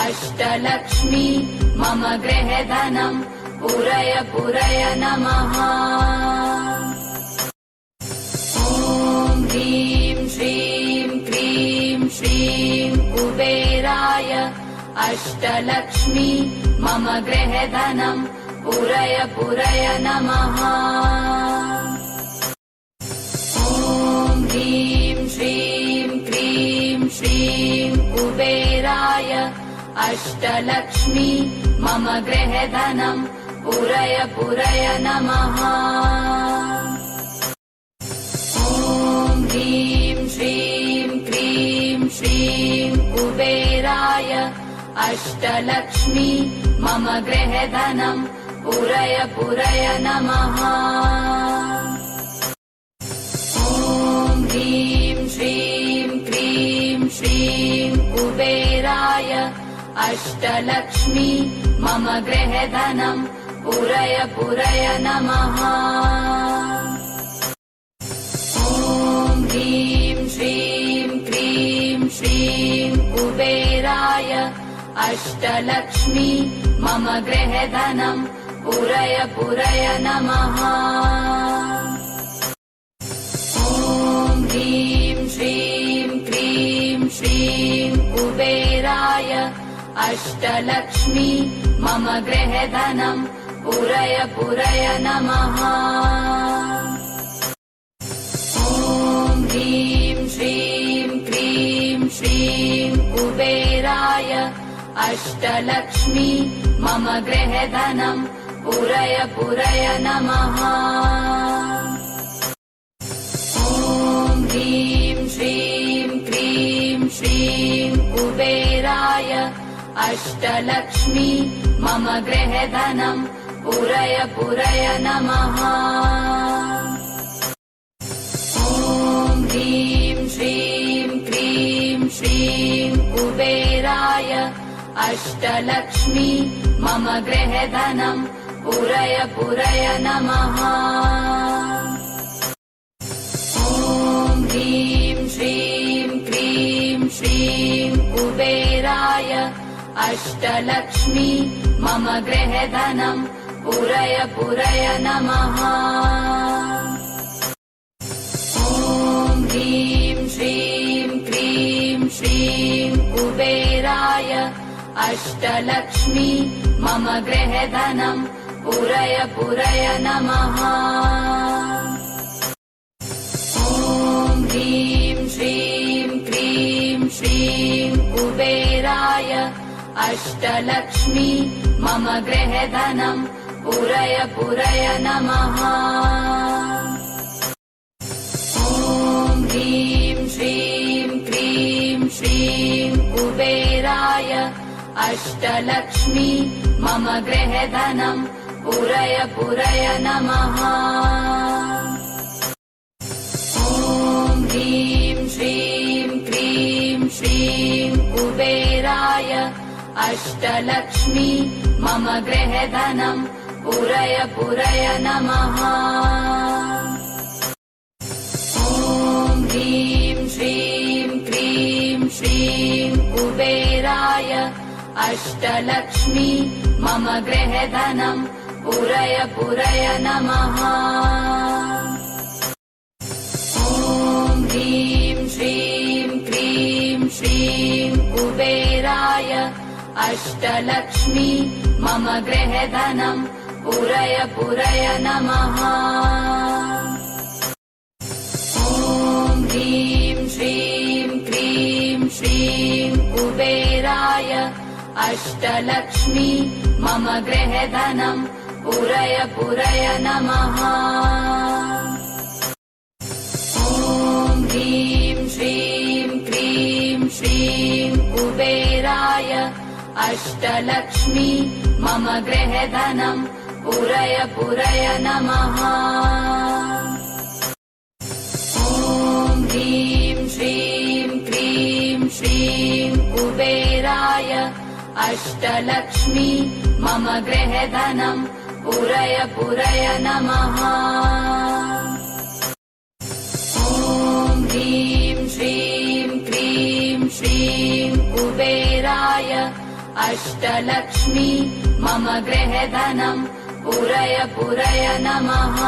अष्टलक्ष्मी मम गृहधनम् पुरय पुरय नमः। ॐ ह्रीं श्रीं क्रीं श्रीं कुबेराय अष्टलक्ष्मी मम गृहधनम् पुरय पुरय नमः। ॐ ह्रीं श्रीं क्रीं श्रीं कुबेराय अष्टलक्ष्मी मम गृहधनम् पुरय पुरय नमः। ॐ ह्रीं श्रीं क्रीं श्रीं कुबेराय अष्टलक्ष्मी मम गृहधनम् पुरय पुरय नमः। ॐ ह्रीं श्रीं क्रीं श्रीं कुबेराय अष्टलक्ष्मी मम गृहधनम् पुरय पुरय नमः। ॐ ह्रीं श्रीं क्रीं श्रीं कुबेराय अष्टलक्ष्मी मम गृहधनम् पुरय पुरय नमः। ॐ ह्रीं श्रीं क्रीं श्रीं कुबेराय अष्टलक्ष्मी मम गृहधनम् पुरय पुरय नमः। ॐ ह्रीं श्रीं क्रीं श्रीं कुबेराय अष्टलक्ष्मी मम गृहधनम् पुरय पुरय नमः। ॐ ह्रीं श्रीं क्रीं श्रीं कुबेराय अष्टलक्ष्मी मम गृहधनम् पुरय पुरय नमः। ॐ ह्रीं श्रीं क्रीं श्रीं कुबेराय अष्टलक्ष्मी मम गृहधनम् पुरय पुरय नमः। ॐ ह्रीं श्रीं क्रीं श्रीं कुबेराय अष्टलक्ष्मी मम गृहधनम् पुरय पुरय नमः। ॐ ह्रीं श्रीं क्रीं श्रीं कुबेराय अष्टलक्ष्मी मम गृहधनम् पुरय पुरय नमः। ॐ ह्रीं श्रीं क्रीं श्रीं कुबेराय अष्टलक्ष्मी मम गृहधनम् पुरय पुरय नमः। ॐ ह्रीं श्रीं क्रीं श्रीं कुबेराय अष्टलक्ष्मी मम गृहधनम् पुरय पुरय नमः। ॐ ह्रीं श्रीं क्रीं श्रीं कुबेराय अष्टलक्ष्मी मम गृहधनम् पुरय पुरय नमः। ॐ ह्रीं श्रीं क्रीं श्रीं कुबेराय अष्टलक्ष्मी मम गृहधनम् पुरय पुरय नमः। ॐ ह्रीं श्रीं क्रीं श्रीं कुबेराय अष्टलक्ष्मी मम गृहधनम् पुरय पुरय नमः। ॐ ह्रीं श्रीं क्रीं श्रीं कुबेराय अष्टलक्ष्मी मम गृहधनम् पुरय पुरय नमः। ॐ ह्रीं श्रीं क्रीं श्रीं कुबेराय अष्टलक्ष्मी मम गृहधनम् पुरय पुरय नमः। ॐ ह्रीं श्रीं क्रीं श्रीं कुबेराय अष्टलक्ष्मी मम गृहधनम् पुरय पुरय नमः। ॐ ह्रीं श्रीं क्रीं श्रीं कुबेराय अष्टलक्ष्मी मम गृहधनम् पूरय पूरय नमः।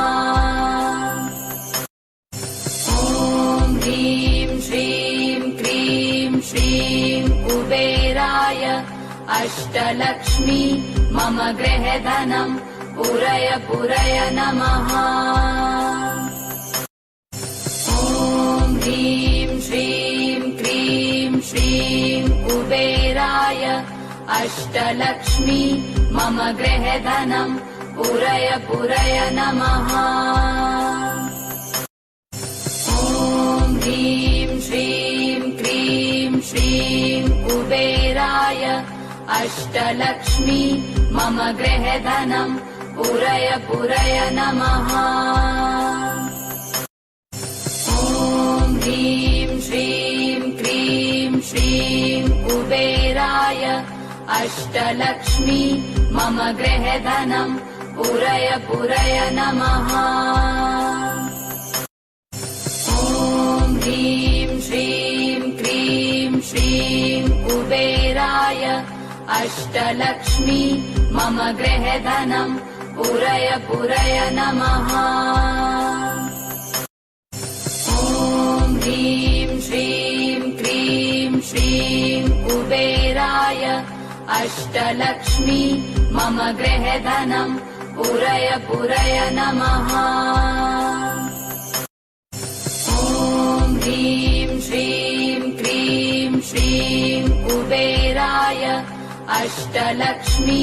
ॐ ह्रीं श्रीं क्रीं श्रीं कुबेराय अष्टलक्ष्मी मम गृहधनम् पूरय पूरय नमः। ॐ ह्रीं श्रीं क्रीं श्रीं कुबेराय अष्टलक्ष्मी मम गृहधनम् पूरय पूरय नमः। ॐ ह्रीं श्रीं क्रीं श्रीं कुबेराय अष्टलक्ष्मी मम गृहधनम् पूरय पूरय नमः। ॐ ह्रीं श्रीं क्रीं श्रीं कुबेराय अष्टलक्ष्मी मम गृहधनम् पूरय पूरय नमः। ॐ ह्रीं श्रीं क्रीं श्रीं कुबेराय अष्टलक्ष्मी मम गृहधनम् पूरय पूरय नमः। ॐ ह्रीं श्रीं क्रीं श्रीं कुबेराय अष्टलक्ष्मी मम गृहधनम् पूरय पूरय नमः। ॐ ह्रीं श्रीं क्रीं श्रीं कुबेराय अष्टलक्ष्मी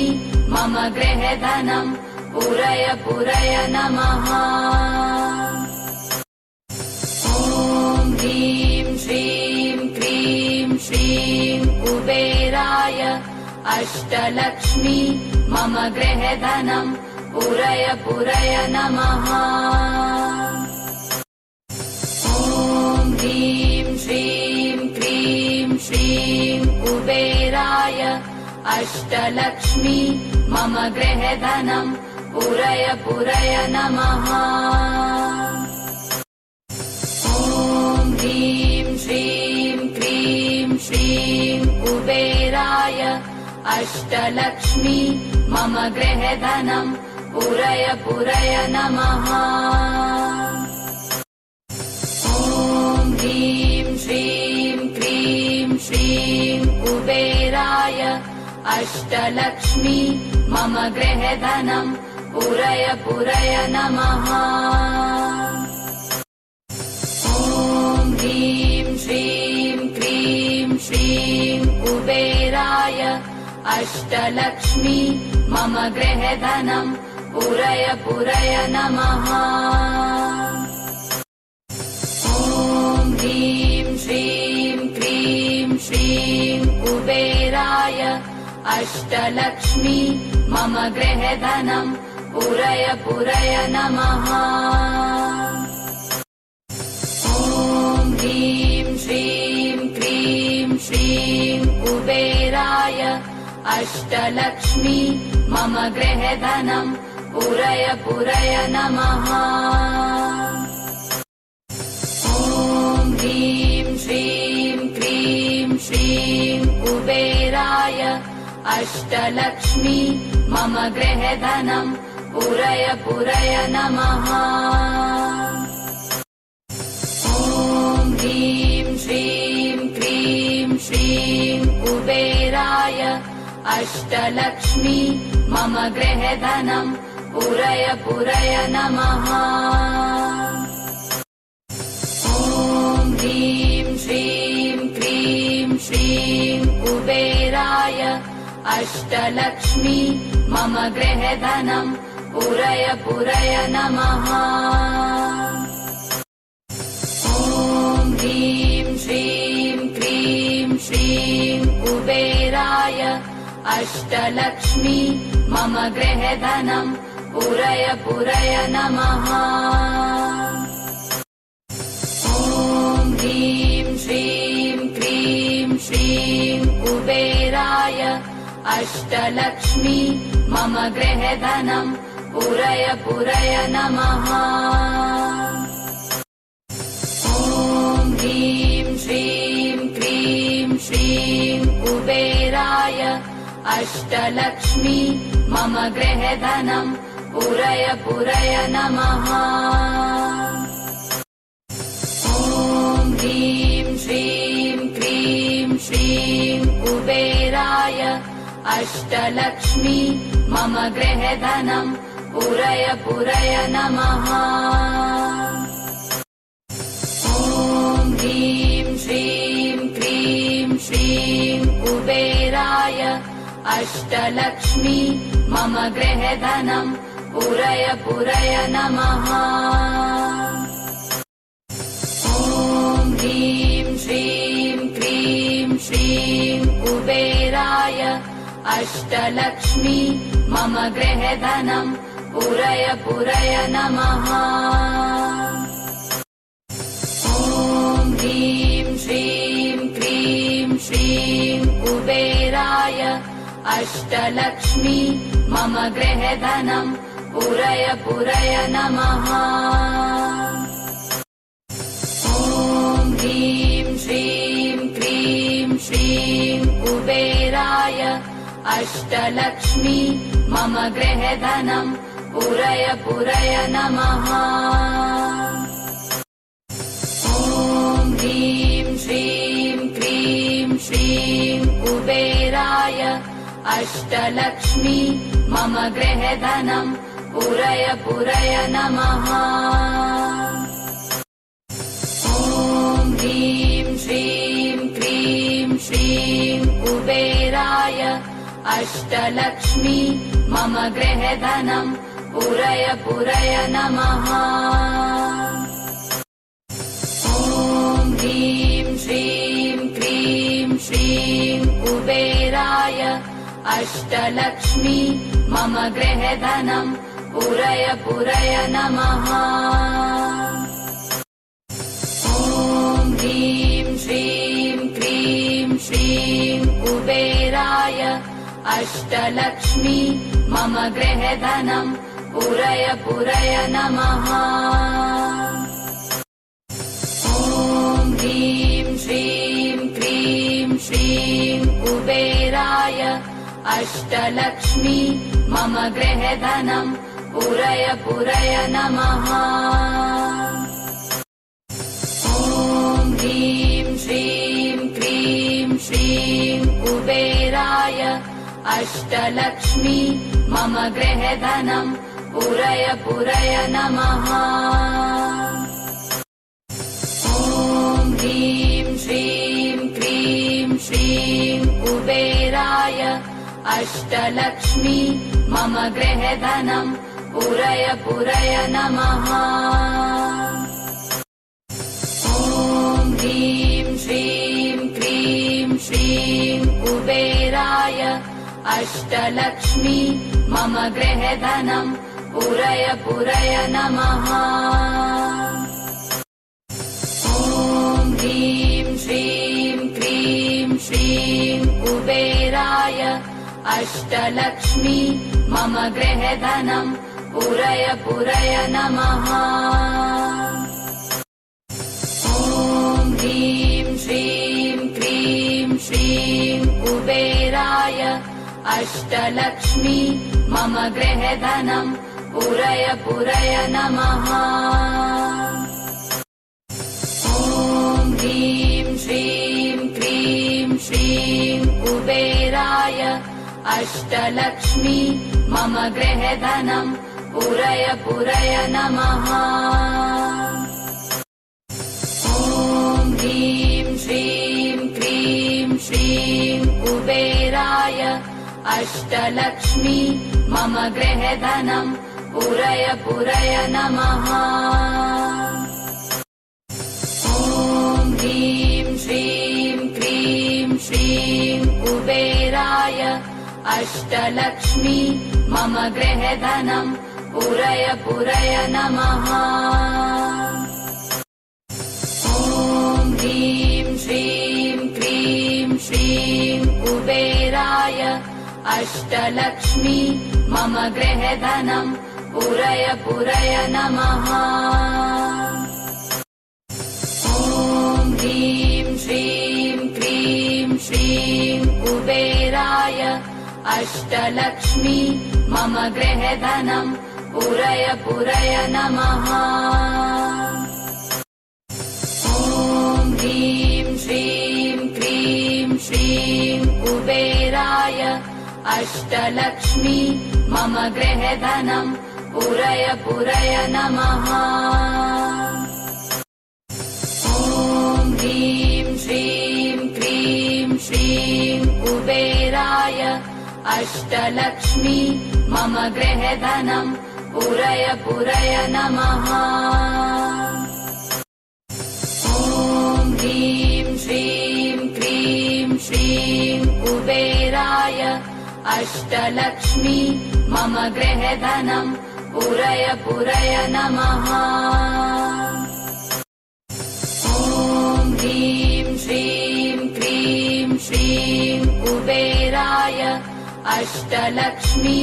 मम गृहधनम् पूरय पूरय नमः। ॐ ह्रीं श्रीं क्रीं श्रीं कुबेराय अष्टलक्ष्मी मम गृहधनम् पूरय पूरय नमः। ॐ ह्रीं श्रीं क्रीं श्रीं कुबेराय अष्टलक्ष्मी मम गृहधनम् पूरय पूरय नमः। ॐ ह्रीं श्रीं क्रीं श्रीं कुबेराय अष्टलक्ष्मी मम गृहधनम् पूरय पूरय नमः। ॐ ह्रीं श्रीं क्रीं श्रीं कुबेराय अष्टलक्ष्मी मम गृहधनम् पूरय पूरय नमः। ॐ ह्रीं श्रीं क्रीं श्रीं कुबेराय अष्टलक्ष्मी मम गृहधनम् पूरय पूरय नमः। ॐ ह्रीं श्रीं क्रीं श्रीं कुबेराय अष्टलक्ष्मी मम गृहधनम् पूरय पूरय नमः। ॐ ह्रीं श्रीं क्रीं श्रीं कुबेराय अष्टलक्ष्मी मम गृहधनम् पूरय पूरय नमः। ॐ ह्रीं श्रीं क्रीं श्रीं कुबेराय अष्टलक्ष्मी मम गृहधनम् पूरय पूरय नमः। ॐ ह्रीं श्रीं क्रीं श्रीं कुबेराय अष्टलक्ष्मी मम गृहधनम् पूरय पूरय नमः। ॐ ह्रीं श्रीं क्रीं श्रीं कुबेराय अष्टलक्ष्मी मम गृहधनम् पूरय पूरय नमः। ॐ ह्रीं श्रीं क्रीं श्रीं कुबेराय अष्टलक्ष्मी मम गृहधनम् पूरय पूरय नमः। ॐ ह्रीं श्रीं क्रीं श्रीं कुबेराय अष्टलक्ष्मी मम गृहधनम् पूरय पूरय नमः। ॐ ह्रीं श्रीं क्रीं श्रीं कुबेराय अष्टलक्ष्मी मम गृहधनम् पूरय पूरय नमः। ॐ ह्रीं श्रीं क्रीं श्रीं कुबेराय अष्टलक्ष्मी मम गृहधनम् पूरय पूरय नमः। ॐ ह्रीं श्रीं क्रीं श्रीं कुबेराय अष्टलक्ष्मी मम गृहधनम् पूरय पूरय नमः। ॐ ह्रीं श्रीं क्रीं श्रीं कुबेराय अष्टलक्ष्मी मम गृहधनम् पूरय पूरय नमः। ॐ ह्रीं श्रीं क्रीं श्रीं कुबेराय अष्टलक्ष्मी मम गृहधनम् पूरय पूरय नमः। ॐ ह्रीं श्रीं क्रीं श्रीं कुबेराय अष्टलक्ष्मी मम गृहधनम् पूरय पूरय नमः। ॐ ह्रीं श्रीं क्रीं श्रीं कुबेराय अष्टलक्ष्मी मम गृहधनम् पूरय पूरय नमः। ॐ ह्रीं श्रीं क्रीं श्रीं कुबेराय अष्टलक्ष्मी मम गृहधनम् पूरय पूरय नमः। ॐ ह्रीं श्रीं क्रीं श्रीं कुबेराय अष्टलक्ष्मी मम गृहधनम् पूरय पूरय नमः। ॐ ह्रीं श्रीं क्रीं श्रीं कुबेराय अष्टलक्ष्मी मम गृहधनम् पूरय पूरय नमः। ॐ ह्रीं श्रीं क्रीं श्रीं कुबेराय अष्टलक्ष्मी मम गृहधनम् पूरय पूरय नमः। ॐ ह्रीं श्रीं क्रीं श्रीं कुबेराय अष्टलक्ष्मी मम गृहधनम् पूरय पूरय नमः। ॐ ह्रीं श्रीं क्रीं श्रीं कुबेराय अष्टलक्ष्मी मम गृहधनम् पूरय पूरय नमः। ॐ ह्रीं श्रीं क्रीं श्रीं कुबेराय अष्टलक्ष्मी मम गृहधनम् पूरय पूरय नमः। ॐ ह्रीं श्रीं क्रीं श्रीं कुबेराय अष्टलक्ष्मी मम गृहधनम् पूरय पूरय नमः। ॐ ह्रीं श्रीं क्रीं श्रीं कुबेराय अष्टलक्ष्मी मम गृहधनम् पूरय पूरय नमः। ॐ ह्रीं श्रीं क्रीं श्रीं कुबेराय अष्टलक्ष्मी मम गृहधनम् पूरय पूरय नमः। ॐ ह्रीं श्रीं क्रीं श्रीं कुबेराय अष्टलक्ष्मी मम गृहधनम् पूरय पूरय नमः। ॐ ह्रीं श्रीं क्रीं श्रीं कुबेराय अष्टलक्ष्मी मम गृहधनम् पूरय पूरय नमः। ॐ ह्रीं श्रीं क्रीं श्रीं कुबेराय अष्टलक्ष्मी मम गृहधनम् पूरय पूरय नमः। ॐ ह्रीं श्रीं क्रीं श्रीं कुबेराय अष्टलक्ष्मी मम गृहधनम् पूरय पूरय नमः। ॐ ह्रीं श्रीं क्रीं श्रीं कुबेराय अष्टलक्ष्मी मम गृहधनम् पूरय पूरय नमः। ॐ ह्रीं श्रीं क्रीं श्रीं कुबेराय अष्टलक्ष्मी मम गृहधनम् पूरय पूरय नमः। ॐ ह्रीं श्रीं क्रीं श्रीं कुबेराय अष्टलक्ष्मी मम गृहधनम् पूरय पूरय नमः। ॐ ह्रीं श्रीं क्रीं श्रीं कुबेराय अष्टलक्ष्मी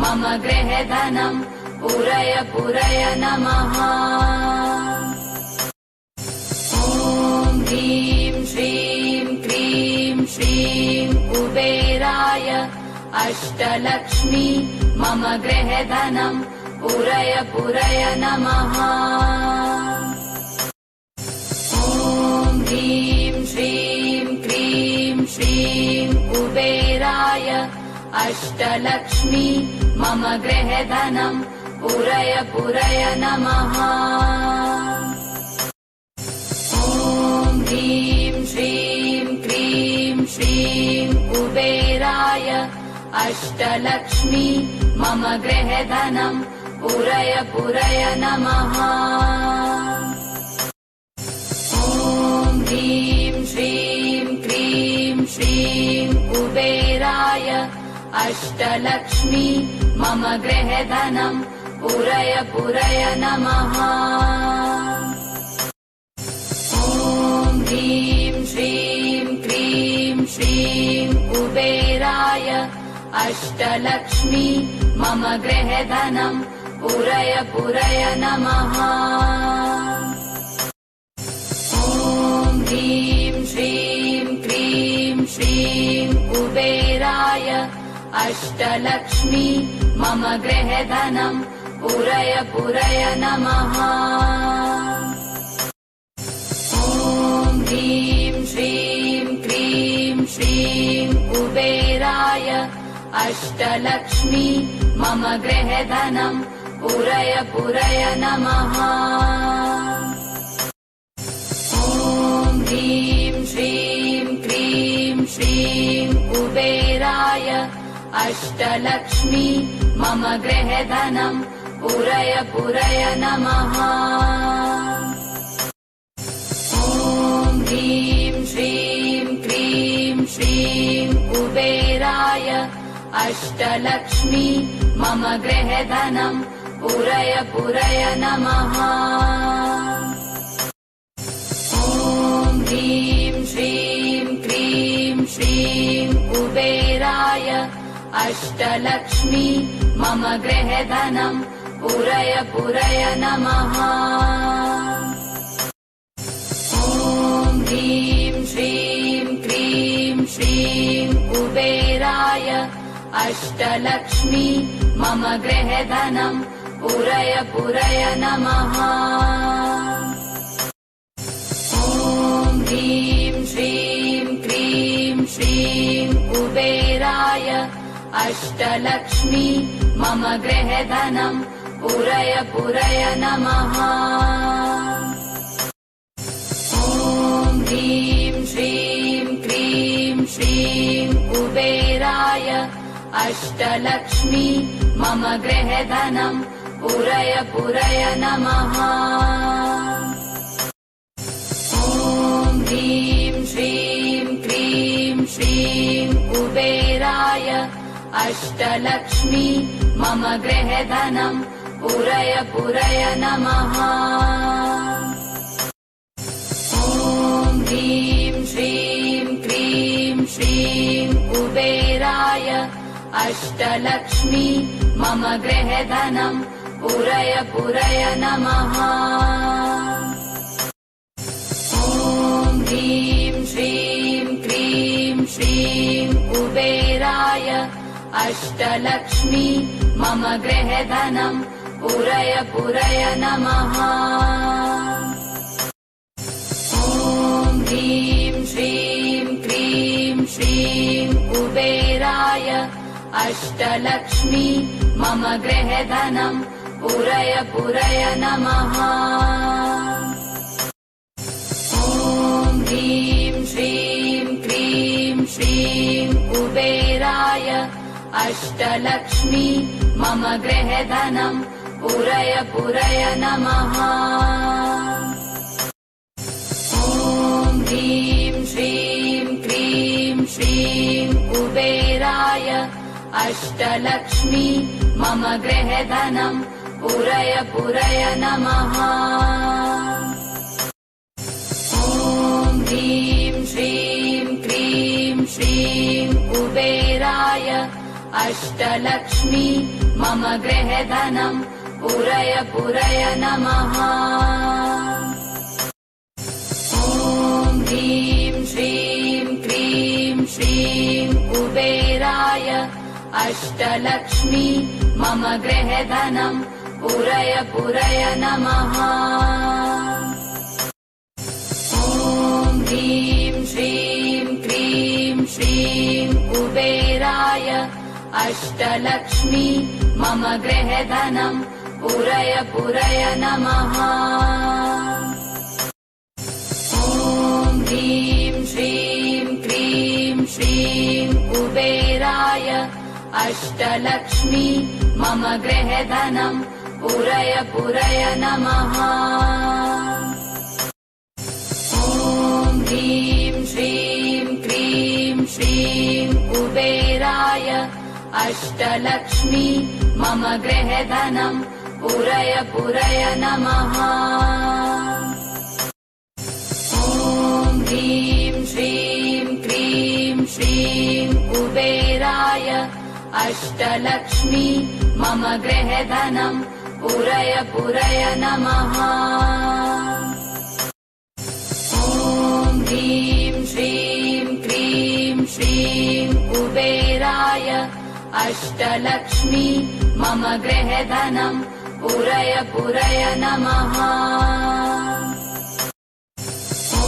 मम गृहधनम् पूरय पूरय नमः। ॐ ह्रीं श्रीं क्रीं श्रीं कुबेराय अष्टलक्ष्मी मम गृहधनम् पूरय पूरय नमः। ॐ ह्रीं श्रीं क्रीं श्रीं कुबेराय अष्टलक्ष्मी मम गृहधनम् पूरय पूरय नमः। ॐ ह्रीं श्रीं क्रीं श्रीं कुबेराय अष्टलक्ष्मी मम गृहधनम् पूरय पूरय नमः। ॐ ह्रीं श्रीं क्रीं श्रीं कुबेराय अष्टलक्ष्मी मम गृहधनम् पूरय पूरय नमः। ॐ ह्रीं श्रीं क्रीं श्रीं कुबेराय अष्टलक्ष्मी मम गृहधनम् पूरय पूरय नमः। ॐ ह्रीं श्रीं क्रीं श्रीं कुबेराय अष्टलक्ष्मी मम गृहधनम् पूरय पूरय नमः। ॐ ह्रीं श्रीं क्रीं श्रीं कुबेराय अष्टलक्ष्मी मम गृहधनम् पूरय पूरय नमः। ॐ ह्रीं श्रीं क्रीं श्रीं कुबेराय अष्टलक्ष्मी मम गृहधनम् पूरय पूरय नमः। ॐ ह्रीं श्रीं क्रीं श्रीं कुबेराय अष्टलक्ष्मी मम गृहधनम् पूरय पूरय नमः। ॐ ह्रीं श्रीं क्रीं श्रीं कुबेराय अष्टलक्ष्मी मम गृहधनम् पूरय पूरय नमः। ॐ ह्रीं श्रीं क्रीं श्रीं कुबेराय अष्टलक्ष्मी मम गृहधनम् पूरय पूरय नमः। ॐ ह्रीं श्रीं क्रीं श्रीं कुबेराय अष्टलक्ष्मी मम गृहधनम् पूरय पूरय नमः। ॐ ह्रीं श्रीं क्रीं श्रीं कुबेराय अष्टलक्ष्मी मम गृहधनम् पूरय पूरय नमः। ॐ ह्रीं श्रीं क्रीं श्रीं कुबेराय अष्टलक्ष्मी मम गृहधनम् पूरय पूरय नमः। ॐ ह्रीं श्रीं क्रीं श्रीं कुबेराय अष्टलक्ष्मी मम गृहधनम् पूरय पूरय नमः। ॐ ह्रीं श्रीं क्रीं श्रीं कुबेराय अष्टलक्ष्मी मम गृहधनम् पूरय पूरय नमः। ॐ ह्रीं श्रीं क्रीं श्रीं कुबेराय अष्टलक्ष्मी मम गृहधनम् पूरय पूरय नमः। ॐ ह्रीं श्रीं क्रीं श्रीं कुबेराय अष्टलक्ष्मी मम गृहधनम् पूरय पूरय नमः। ॐ ह्रीं श्रीं क्रीं श्रीं कुबेराय अष्टलक्ष्मी मम गृहधनम् पूरय पूरय नमः। ॐ ह्रीं श्रीं क्रीं श्रीं कुबेराय अष्टलक्ष्मी मम गृहधनम् पूरय पूरय नमः। ॐ ह्रीं श्रीं क्रीं श्रीं कुबेराय अष्टलक्ष्मी मम गृहधनम् पूरय पूरय नमः। ॐ ह्रीं श्रीं क्रीं श्रीं कुबेराय अष्टलक्ष्मी मम गृहधनम् पूरय पूरय नमः। ॐ ह्रीं श्रीं क्रीं श्रीं कुबेराय अष्टलक्ष्मी मम गृहधनम् पूरय पूरय नमः। ॐ ह्रीं श्रीं क्रीं श्रीं कुबेराय अष्टलक्ष्मी मम गृहधनम् पूरय पूरय नमः। ॐ ह्रीं श्रीं क्रीं श्रीं कुबेराय अष्टलक्ष्मी मम गृहधनम् पूरय पूरय नमः। ॐ ह्रीं श्रीं क्रीं श्रीं कुबेराय अष्टलक्ष्मी मम गृहधनम् पूरय पूरय नमः।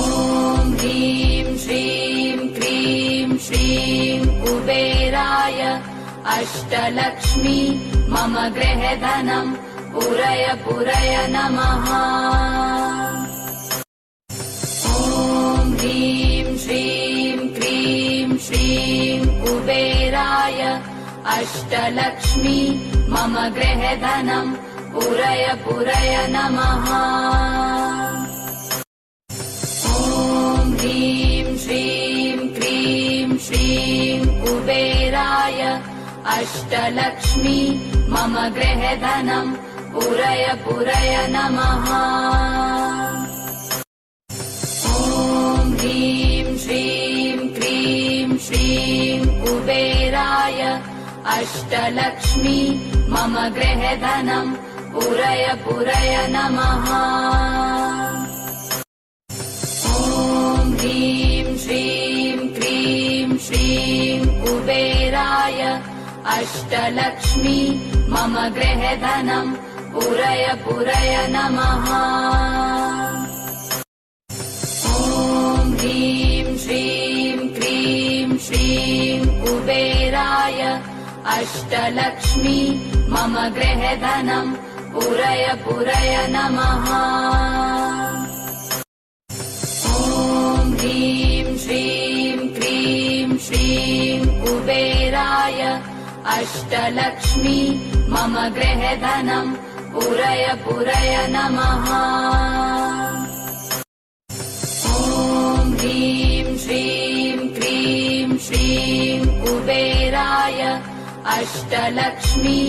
ॐ ह्रीं श्रीं क्रीं श्रीं कुबेराय अष्टलक्ष्मी मम गृहधनम् पूरय पूरय नमः। ॐ ह्रीं श्रीं क्रीं श्रीं कुबेराय अष्टलक्ष्मी मम गृहधनम् पूरय पूरय नमः। ॐ ह्रीं श्रीं क्रीं श्रीं कुबेराय अष्टलक्ष्मी मम गृहधनम् पूरय पूरय नमः। ॐ ह्रीं श्रीं क्रीं श्रीं कुबेराय अष्टलक्ष्मी मम गृहधनम् पूरय पूरय नमः। ॐ ह्रीं श्रीं क्रीं श्रीं कुबेराय अष्टलक्ष्मी मम गृहधनम् पूरय पूरय नमः। ॐ ह्रीं श्रीं क्रीं श्रीं कुबेराय अष्टलक्ष्मी मम गृहधनम् पूरय पूरय नमः। ॐ ह्रीं श्रीं क्रीं श्रीं कुबेराय अष्टलक्ष्मी मम गृहधनम् पूरय पूरय नमः। ॐ ह्रीं श्रीं क्रीं श्रीं कुबेराय अष्टलक्ष्मी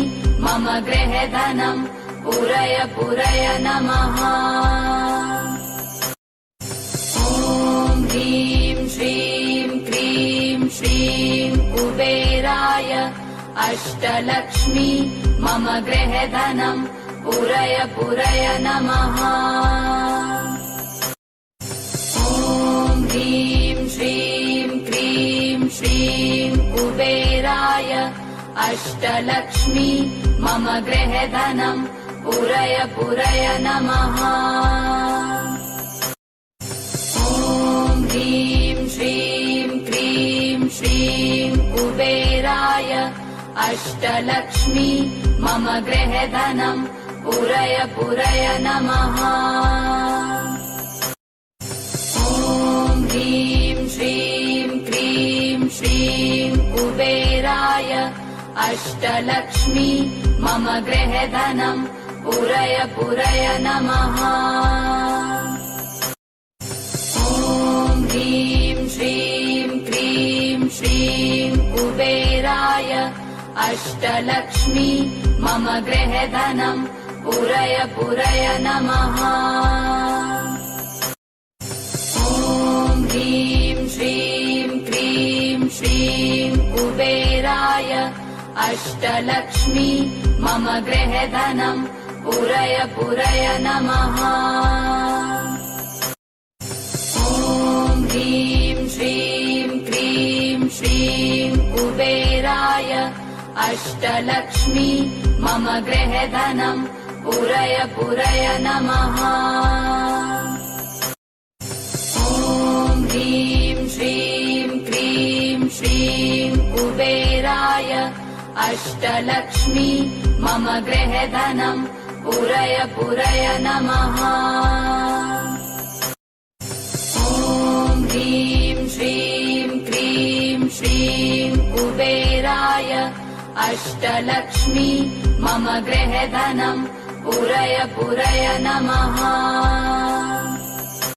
मम गृहधनम् पूरय पूरय नमः। ॐ ह्रीं श्रीं क्रीं श्रीं कुबेराय अष्टलक्ष्मी मम गृहधनम् पूरय पूरय नमः। ॐ ह्रीं श्रीं क्रीं श्रीं कुबेराय अष्टलक्ष्मी मम गृहधनम् पुरय पुरय नमः। ॐ ह्रीं श्रीं क्रीं श्रीं कुबेराय अष्टलक्ष्मी मम गृहधनम् पुरय पुरय नमः। ॐ ह्रीं श्रीं क्रीं श्रीं कुबेराय अष्टलक्ष्मी मम गृहधनम् पुरय पुरय नमः। ॐ ह्रीं श्रीं क्रीं श्रीं कुबेराय अष्टलक्ष्मी मम गृहधनम् पुरय पुरय नमः। ॐ ह्रीं श्रीं क्रीं श्रीं कुबेराय अष्टलक्ष्मी मम गृहधनम् पुरय पुरय नमः। ॐ ह्रीं श्रीं क्रीं श्रीं कुबेराय अष्टलक्ष्मी मम गृहधनम् पुरय पुरय नमः। ॐ ह्रीं श्रीं क्रीं श्रीं कुबेराय अष्टलक्ष्मी मम गृहधनम् पुरय पुरय नमः। ॐ ह्रीं श्रीं क्रीं श्रीं कुबेराय अष्टलक्ष्मी मम गृहधनम् पुरय पुरय नमः।